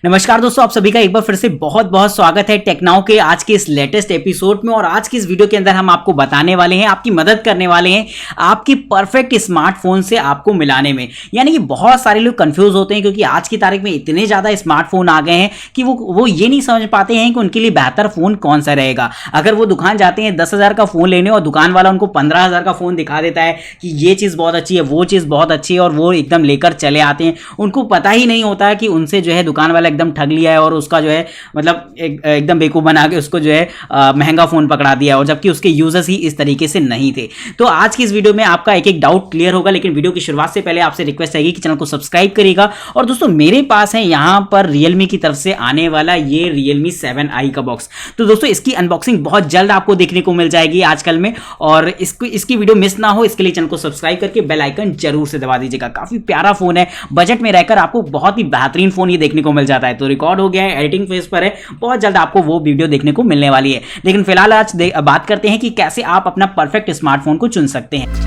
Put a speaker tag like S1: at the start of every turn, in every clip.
S1: नमस्कार दोस्तों, आप सभी का एक बार फिर से बहुत बहुत स्वागत है टेक्नाउ के आज के इस लेटेस्ट एपिसोड में। और आज की इस वीडियो के अंदर हम आपको बताने वाले हैं, आपकी मदद करने वाले हैं आपकी परफेक्ट स्मार्टफोन से आपको मिलाने में। यानी कि बहुत सारे लोग कंफ्यूज होते हैं क्योंकि आज की तारीख में इतने ज़्यादा स्मार्टफोन आ गए हैं कि वो ये नहीं समझ पाते हैं कि उनके लिए बेहतर फ़ोन कौन सा रहेगा। अगर वो दुकान जाते हैं 10,000 का फ़ोन लेने और दुकान वाला उनको 15,000 का फ़ोन दिखा देता है कि ये चीज़ बहुत अच्छी है, वो चीज़ बहुत अच्छी है, और वो एकदम लेकर चले आते हैं। उनको पता ही नहीं होता है कि उनसे जो है दुकान वाला एकदम ठग लिया है और उसका जो है मतलब एकदम बेवकूफ बना के उसको जो है महंगा फोन पकड़ा दिया, और जबकि उसके यूजर्स ही इस तरीके से नहीं थे। तो आज की इस वीडियो में आपका एक एक डाउट क्लियर होगा, लेकिन वीडियो की शुरुआत से पहले आपसे रिक्वेस्ट रहेगी कि चैनल को सब्सक्राइब करिएगा। और दोस्तों, मेरे पास है यहां पर Realme की तरफ से आने वाला ये Realme 7i का बॉक्स। तो दोस्तों, इसकी अनबॉक्सिंग बहुत जल्द आपको देखने को मिल जाएगी आजकल में, और इसकी वीडियो मिस ना हो इसके लिए चैनल को सब्सक्राइब करके बेल आइकन जरूर से दबा दीजिएगा। काफी प्यारा फोन है, बजट में रहकर आपको बहुत ही बेहतरीन फोन ये देखने को मिल जाता है। तो रिकॉर्ड हो गया है, एडिटिंग फेज पर है, बहुत जल्द आपको वो वीडियो देखने को मिलने वाली है। लेकिन फिलहाल आज बात करते हैं कि कैसे आप अपना परफेक्ट स्मार्टफोन को चुन सकते हैं।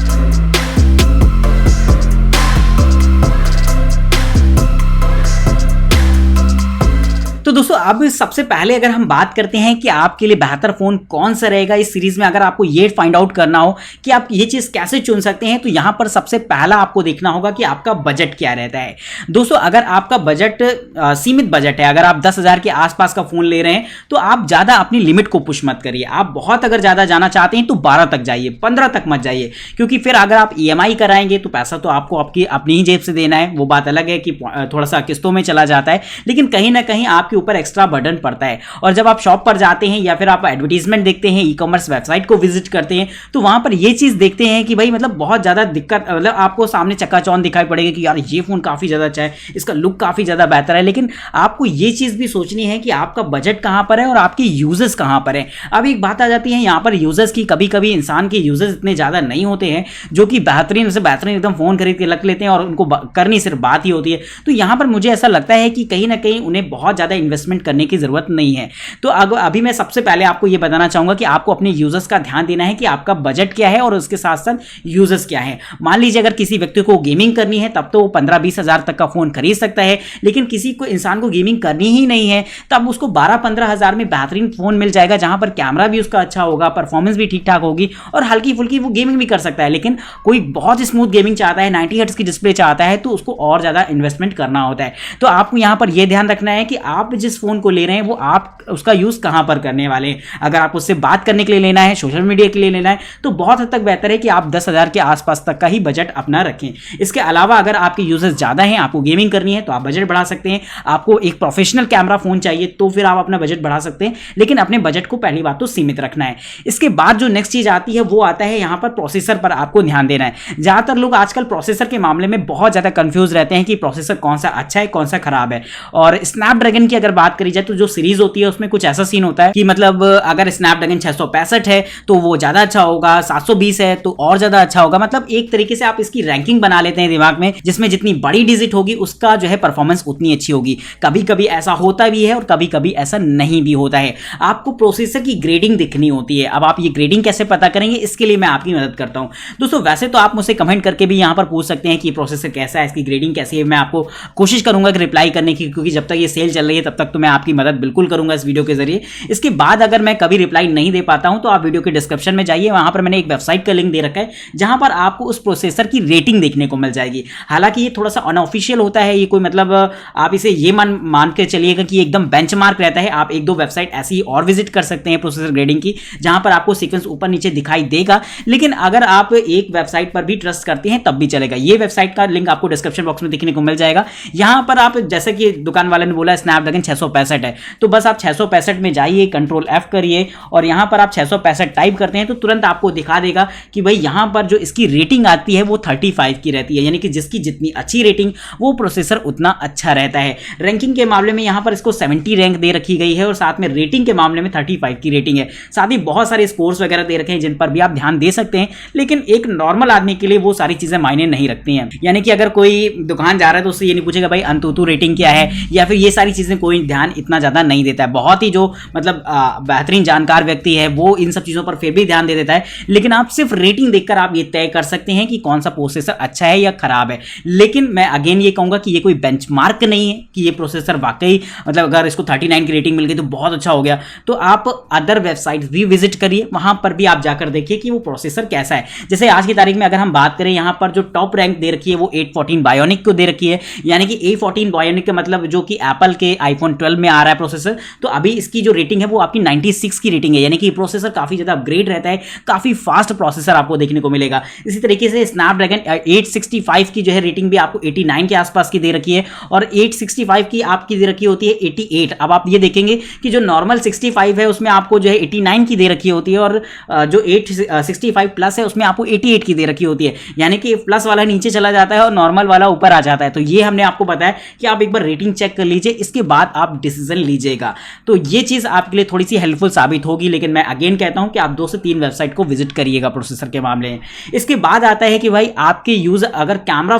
S1: तो दोस्तों, अब सबसे पहले अगर हम बात करते हैं कि आपके लिए बेहतर फोन कौन सा रहेगा इस सीरीज में, अगर आपको ये फाइंड आउट करना हो कि आप ये चीज कैसे चुन सकते हैं, तो यहां पर सबसे पहला आपको देखना होगा कि आपका बजट क्या रहता है। दोस्तों, अगर आपका बजट सीमित बजट है, अगर आप 10,000 के आसपास का फोन ले रहे हैं, तो आप ज्यादा अपनी लिमिट को पुश मत करिए। आप बहुत अगर ज्यादा जाना चाहते हैं तो 12 तक जाइए, 15 तक मत जाइए, क्योंकि फिर अगर आप EMI कराएंगे तो पैसा तो आपको आपकी अपनी ही जेब से देना है। वो बात अलग है कि थोड़ा सा किस्तों में चला जाता है, लेकिन कहीं ना कहीं आपके ऊपर एक्स्ट्रा बर्डन पड़ता है। और जब आप शॉप पर जाते हैं या फिर आप एडवर्टीजमेंट देखते हैं, ई-कॉमर्स वेबसाइट को विजिट करते हैं, तो वहां पर ये चीज देखते हैं कि भाई मतलब बहुत ज्यादा दिक्कत, मतलब आपको सामने चकाचौंध दिखाई पड़ेगी कि यार ये फोन काफी ज्यादा अच्छा है, इसका लुक काफी ज्यादा बेहतर है। लेकिन आपको ये चीज भी सोचनी है कि आपका बजट कहां पर है और आपके यूजर्स कहां पर है। अब एक बात आ जाती है यहां पर यूजर्स की। कभी कभी इंसान के यूजर्स इतने ज्यादा नहीं होते हैं जो कि बेहतरीन से बेहतरीन एकदम फोन खरीद के रख लेते हैं और उनको करनी सिर्फ बात ही होती है। तो यहां पर मुझे ऐसा लगता है कि कहीं ना कहीं उन्हें बहुत ज्यादा इन्वेस्टमेंट करने की जरूरत नहीं है। तो अभी मैं सबसे पहले आपको यह बताना चाहूंगा कि आपको अपने यूजर्स का ध्यान देना है कि आपका बजट क्या है और उसके साथ साथ यूजर्स क्या है। मान लीजिए अगर किसी व्यक्ति को गेमिंग करनी है तब तो वो 15-20 हजार तक का फोन खरीद सकता है, लेकिन किसी को इंसान को गेमिंग करनी ही नहीं है तब उसको 12-15 हजार में बेहतरीन फोन मिल जाएगा, जहां पर कैमरा भी उसका अच्छा होगा, परफॉर्मेंस भी ठीक ठाक होगी और हल्की फुल्की वो गेमिंग भी कर सकता है। लेकिन कोई बहुत स्मूथ गेमिंग चाहता है, 90 हर्ट्ज की डिस्प्ले चाहता है, तो उसको और ज्यादा इन्वेस्टमेंट करना होता है। तो आपको यहां पर यह ध्यान रखना है कि आप जिस फोन को ले रहे हैं वो आप उसका यूज कहां पर करने वाले हैं। अगर आप उससे बात करने के लिए लेना है, सोशल मीडिया के लिए लेना है, तो बहुत हद तक बेहतर है कि आप 10,000 के आसपास तक का ही बजट अपना रखें। इसके अलावा अगर आपके यूजर्स ज्यादा हैं, आपको गेमिंग करनी है, तो आप बजट बढ़ा सकते हैं। आपको एक प्रोफेशनल कैमरा फोन चाहिए तो फिर आप अपना बजट बढ़ा सकते हैं, लेकिन अपने बजट को पहली बात तो सीमित रखना है। इसके बाद जो नेक्स्ट चीज आती है वो आता है यहां पर प्रोसेसर पर आपको ध्यान देना है। ज्यादातर लोग आजकल प्रोसेसर के मामले में बहुत ज्यादा कंफ्यूज रहते हैं कि प्रोसेसर कौन सा अच्छा है, कौन सा खराब है। और स्नैपड्रैगन की अगर बात करी जाए तो जो सीरीज होती है उसमें कुछ ऐसा सीन होता है कि मतलब अगर स्नैपड्रैगन 665 है तो वो ज्यादा अच्छा होगा, 720 है तो और ज्यादा अच्छा होगा। मतलब एक तरीके से आप इसकी रैंकिंग बना लेते हैं दिमाग में, जिसमें जितनी बड़ी डिजिट होगी उसका जो है परफॉर्मेंस उतनी अच्छी होगी। कभी कभी ऐसा होता भी है और कभी कभी ऐसा नहीं भी होता है। आपको प्रोसेसर की ग्रेडिंग दिखनी होती है। अब आप ये ग्रेडिंग कैसे पता करेंगे, इसके लिए मैं आपकी मदद करता हूं। दोस्तों, वैसे तो आप मुझसे कमेंट करके भी यहां पर पूछ सकते हैं कि प्रोसेसर कैसा है, इसकी ग्रेडिंग कैसी है। मैं आपको कोशिश करूंगा कि रिप्लाई करने की, क्योंकि जब तक ये सेल चल रही है तब तक तो मैं आपकी मदद बिल्कुल करूंगा इस वीडियो के जरिए। इसके बाद अगर मैं कभी रिप्लाई नहीं दे पाता हूं तो आप वीडियो के डिस्क्रिप्शन में जाइए, वहां पर मैंने एक वेबसाइट का लिंक दे रखा है जहां पर आपको उस प्रोसेसर की रेटिंग देखने को मिल जाएगी। हालांकि ये थोड़ा सा अनऑफिशियल होता है, ये कोई मतलब आप इसे ये मान के चलिएगा कि एकदम बेंचमार्क रहता है। आप 1-2 वेबसाइट ऐसी और विजिट कर सकते हैं प्रोसेसर ग्रेडिंग की, जहां पर आपको सीक्वेंस ऊपर नीचे दिखाई देगा। लेकिन अगर आप एक वेबसाइट पर भी ट्रस्ट करते हैं तब भी चलेगा। ये वेबसाइट का लिंक आपको डिस्क्रिप्शन बॉक्स में देखने को मिल जाएगा। यहां पर आप, जैसे कि दुकान वाले ने बोला स्नैपड्रैगन 665 है, तो बस आप 665 में जाइए, कंट्रोल F करिए और यहां पर आप 665 टाइप करते हैं तो तुरंत आपको दिखा देगा कि भाई यहां पर जो इसकी रेटिंग आती है वो 35 की रहती है। यानी कि जिसकी जितनी अच्छी रेटिंग वो प्रोसेसर उतना अच्छा रहता है। रैंकिंग के मामले में यहां पर इसको 70 रैंक दे रखी गई है और साथ में रेटिंग के मामले में 35 की रेटिंग है। साथ ही बहुत सारे स्कोर्स वगैरह दे रखे हैं जिन पर भी आप ध्यान दे सकते हैं, लेकिन एक नॉर्मल आदमी के लिए वो सारी चीजें मायने नहीं रखती हैं। यानी कि अगर कोई दुकान जा रहा है तो उससे ये नहीं पूछेगा भाई अंतुतु रेटिंग क्या है, या फिर ये सारी चीजें कोई कोई ध्यान इतना ज़्यादा नहीं देता है। बहुत ही जो मतलब बेहतरीन जानकार व्यक्ति है वो इन सब चीज़ों पर फिर भी ध्यान दे देता है, लेकिन आप सिर्फ रेटिंग देखकर आप ये तय कर सकते हैं कि कौन सा प्रोसेसर अच्छा है या खराब है। लेकिन मैं अगेन ये कहूँगा कि ये कोई बेंचमार्क नहीं है कि ये प्रोसेसर वाकई मतलब अगर इसको 39 की रेटिंग मिल गई तो बहुत अच्छा हो गया। तो आप अदर वेबसाइट भी विजिट करिए, वहां पर भी आप जाकर देखिए कि वो प्रोसेसर कैसा है। जैसे आज की तारीख में अगर हम बात करें, यहां पर जो टॉप रैंक दे रखी है वो A14 बायोनिक को दे रखी है, यानी कि A14 बायोनिक का मतलब जो कि एप्पल के आईफोन 12 में आ रहा है प्रोसेसर, तो अभी इसकी जो रेटिंग है वो आपकी 96 की रेटिंग है, यानी कि प्रोसेसर काफी ज्यादा अपग्रेड रहता है, काफी फास्ट प्रोसेसर आपको देखने को मिलेगा। इसी तरीके से स्नैपड्रैगन 865 की जो है रेटिंग भी आपको 89 के आसपास की दे रखी है, और 865 की आपकी दे रखी होती है 88। अब आप ये देखेंगे कि जो नॉर्मल 65 है उसमें आपको जो है 89 की दे रखी होती है, और जो 865 प्लस है उसमें आपको 88 की दे रखी होती है, यानी कि प्लस वाला नीचे चला जाता है और नॉर्मल वाला ऊपर आ जाता है। तो ये हमने आपको बताया कि आप एक बार रेटिंग चेक कर लीजिए, इसके बाद आप डिसीजन लीजिएगा। तो ये चीज आपके लिए थोड़ी सी हेल्पफुल साबित होगी, लेकिन मैं अगेन कहता हूं कि आप 2 से 3 वेबसाइट को विजिट करिएगा प्रोसेसर के मामले में। इसके बाद आता है कि भाई आपके यूज अगर कैमरा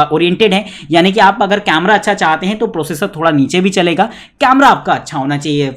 S1: ओरिएंटेड है, यानी कि आप अगर कैमरा अच्छा चाहते हैं तो प्रोसेसर थोड़ा नीचे भी चलेगा, कैमरा आपका अच्छा होना चाहिए,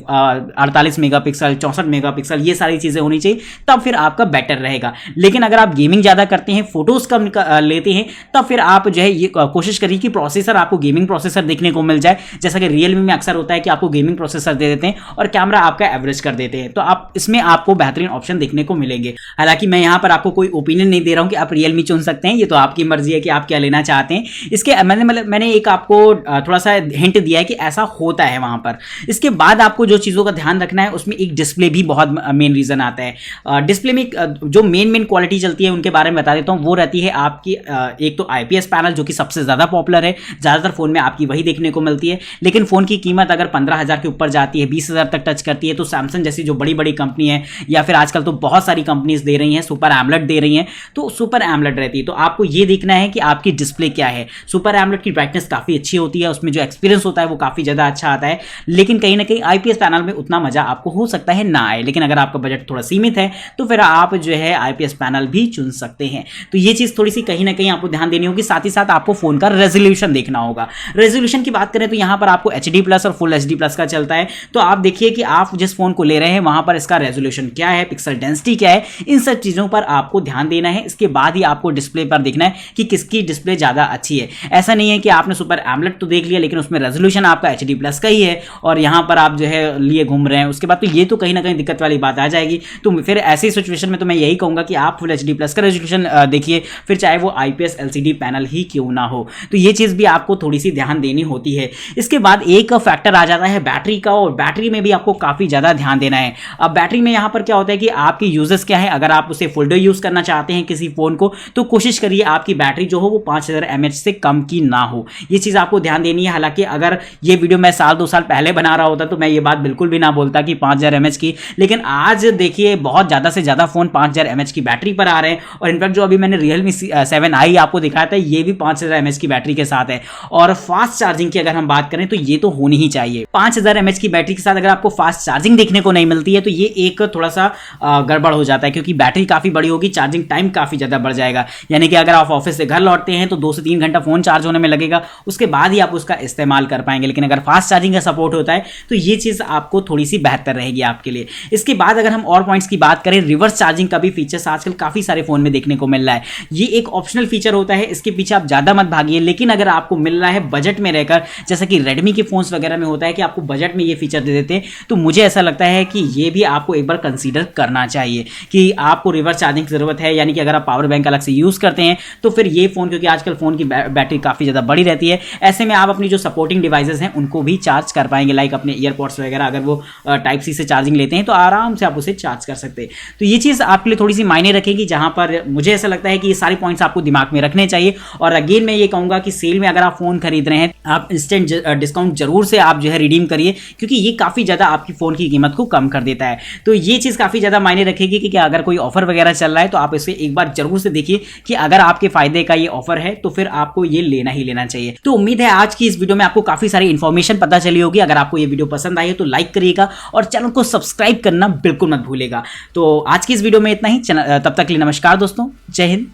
S1: 48 मेगापिक्सल 64 मेगापिक्सल ये सारी चीजें होनी चाहिए, तब फिर आपका बेटर रहेगा। लेकिन अगर आप गेमिंग ज्यादा करते हैं, फोटोज कम लेते हैं, तब फिर आप जो है ये कोशिश करिए कि प्रोसेसर आपको गेमिंग प्रोसेसर देखने को मिल जाए, जैसा कि रियलमी में अक्सर होता है कि आपको गेमिंग प्रोसेसर दे देते हैं और कैमरा आपका एवरेज कर देते हैं, तो आप इसमें आपको बेहतरीन ऑप्शन देखने को मिलेंगे। हालांकि मैं यहां पर आपको कोई ओपिनियन नहीं दे रहा हूं कि आप रियलमी चुन सकते हैं, ये तो आपकी मर्जी है कि आप क्या लेना चाहते हैं। इसके मैंने एक आपको थोड़ा सा हिंट दिया है कि ऐसा होता है वहां पर। इसके बाद आपको जो चीजों का ध्यान रखना है उसमें एक डिस्प्ले भी बहुत मेन रीजन आता है। डिस्प्ले में जो मेन क्वालिटी चलती है उनके बारे में बता देता हूं। वो रहती है आपकी एक तो आईपीएस पैनल जो कि सबसे ज्यादा पॉपुलर है, ज्यादातर फोन में आपकी वही देखने को मिलती है, लेकिन फोन की कीमत अगर 15,000 के ऊपर जाती है, 20,000 तक टच करती है, तो सैमसंग जैसी जो बड़ी बड़ी कंपनी है या फिर आजकल तो बहुत सारी कंपनीज दे रही हैं सुपर एमोलेड दे रही हैं, तो सुपर एमोलेड रहती है। तो आपको ये देखना है कि आपकी डिस्प्ले क्या है। सुपर एमोलेड की ब्राइटनेस काफी अच्छी होती है, उसमें जो एक्सपीरियंस होता है वो काफी ज्यादा अच्छा आता है, लेकिन कहीं ना कहीं आईपीएस पैनल में उतना मजा आपको हो सकता है ना आए। लेकिन अगर आपका बजट थोड़ा सीमित है तो फिर आप जो है आईपीएस पैनल भी चुन सकते हैं। तो ये चीज थोड़ी सी कहीं ना कहीं आपको ध्यान देनी होगी। साथ ही साथ आपको फोन का रेजोल्यूशन देखना होगा। रेजोल्यूशन की बात करें तो यहां पर आपको HD प्लस और फुल HD प्लस का चलता है। तो आप देखिए कि आप जिस फोन को ले रहे हैं वहां पर इसका रेजोल्यूशन क्या है, पिक्सल डेंसिटी क्या है, इन सब चीजों पर आपको ध्यान देना है। इसके बाद ही आपको डिस्प्ले पर देखना है कि किसकी डिस्प्ले ज्यादा अच्छी है। ऐसा नहीं है कि आपने सुपर एमोलेड तो देख लिया लेकिन उसमें रेजोल्यूशन आपका HD प्लस का ही है और यहां पर आप जो है लिए घूम रहे हैं, उसके बाद तो ये तो कहीं ना कहीं दिक्कत वाली बात आ जाएगी। तो फिर ऐसी सिचुएशन में तो मैं यही कहूंगा कि आप फुल HD प्लस का रेजोल्यूशन देखिए, फिर चाहे वो IPS LCD पैनल ही क्यों ना हो। तो ये चीज भी आपको थोड़ी सी ध्यान देनी होती है। इसके बाद एक फैक्टर आ जाता है बैटरी का, और बैटरी में भी आपको काफी ज्यादा ध्यान देना है। अब बैटरी में यहां पर क्या होता है कि आपकी यूजेस क्या है, अगर आप उसे फुल डे यूज करना चाहते हैं किसी फोन को तो कोशिश करिए आपकी बैटरी जो हो वो 5000 mAh से कम की ना हो। ये चीज आपको ध्यान देनी है। हालांकि अगर ये वीडियो मैं साल 2 साल पहले बना रहा होता तो मैं ये बात बिल्कुल भी ना बोलता कि 5000 mAh की, लेकिन आज देखिए बहुत ज्यादा से ज्यादा फोन 5000 mAh की बैटरी पर आ रहे हैं। और इनफैक्ट जो अभी मैंने Realme 7i आपको दिखाया था ये भी 5000 mAh की बैटरी के साथ है। और फास्ट चार्जिंग की अगर हम बात करें तो ये तो होनी ही चाहिए। 5000 mAh की बैटरी के साथ अगर आपको फास्ट चार्जिंग देखने को नहीं मिलती है तो ये एक थोड़ा सा गड़बड़ हो जाता है, क्योंकि बैटरी काफी बड़ी होगी, चार्जिंग टाइम काफी ज्यादा बढ़ जाएगा। यानी कि अगर आप ऑफिस से घर लौटते हैं तो 2 से 3 घंटा फोन चार्ज होने में लगेगा, उसके बाद ही आप उसका इस्तेमाल कर पाएंगे। लेकिन अगर फास्ट चार्जिंग का सपोर्ट होता है तो ये चीज आपको थोड़ी सी बेहतर रहेगी आपके लिए। इसके बाद अगर हम और पॉइंट्स की बात करें, रिवर्स चार्जिंग का भी फीचर्स आजकल काफी सारे फोन में देखने को मिल रहा है। ये एक ऑप्शनल फीचर होता है, इसके पीछे आप ज्यादा मत भागिए, लेकिन अगर आपको मिल रहा है बजट में रहकर, जैसा कि रेडमी के फोन्स वगैरह में होता है कि आपको बजट में ये फीचर दे देते हैं, तो मुझे ऐसा लगता है कि ये भी आपको एक बार कंसीडर करना चाहिए कि आपको रिवर्स चार्जिंग की जरूरत है। यानी कि अगर आप पावर बैंक अलग से यूज करते हैं तो फिर ये फोन, क्योंकि आजकल फोन की बैटरी काफी ज्यादा बड़ी रहती है, ऐसे में आप अपनी जो सपोर्टिंग डिवाइसेस हैं उनको भी चार्ज कर पाएंगे। लाइक अपने ईयरपॉड्स वगैरह अगर वो टाइप सी से चार्जिंग लेते हैं तो आराम से आप उसे चार्ज कर सकते हैं। तो ये चीज आपके लिए थोड़ी सी मायने रखेगी, जहां पर मुझे ऐसा लगता है कि ये सारी पॉइंट्स आपको दिमाग में रखने चाहिए। और अगेन मैं ये कहूंगा कि सेल में अगर आप फोन खरीद रहे हैं आप इंस्टेंट डिस्काउंट जरूर से आप जो है रिडीम करिए, क्योंकि ये काफी ज्यादा आपकी फोन की कीमत को कम कर देता है। तो ये चीज काफी ज्यादा मायने रखेगी कि क्या अगर कोई ऑफर वगैरह चल रहा है तो आप इसे एक बार जरूर से देखिए कि अगर आपके फायदे का ये ऑफर है तो फिर आपको ये लेना ही लेना चाहिए। तो उम्मीद है आज की इस वीडियो में आपको काफी सारी इंफॉर्मेशन पता चली होगी। अगर आपको ये वीडियो पसंद आई है तो लाइक करिएगा और चैनल को सब्सक्राइब करना बिल्कुल मत भूलिएगा। तो आज की इस वीडियो में इतना ही। तब तक के लिए नमस्कार दोस्तों, जय हिंद,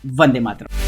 S1: वंदे मातरम।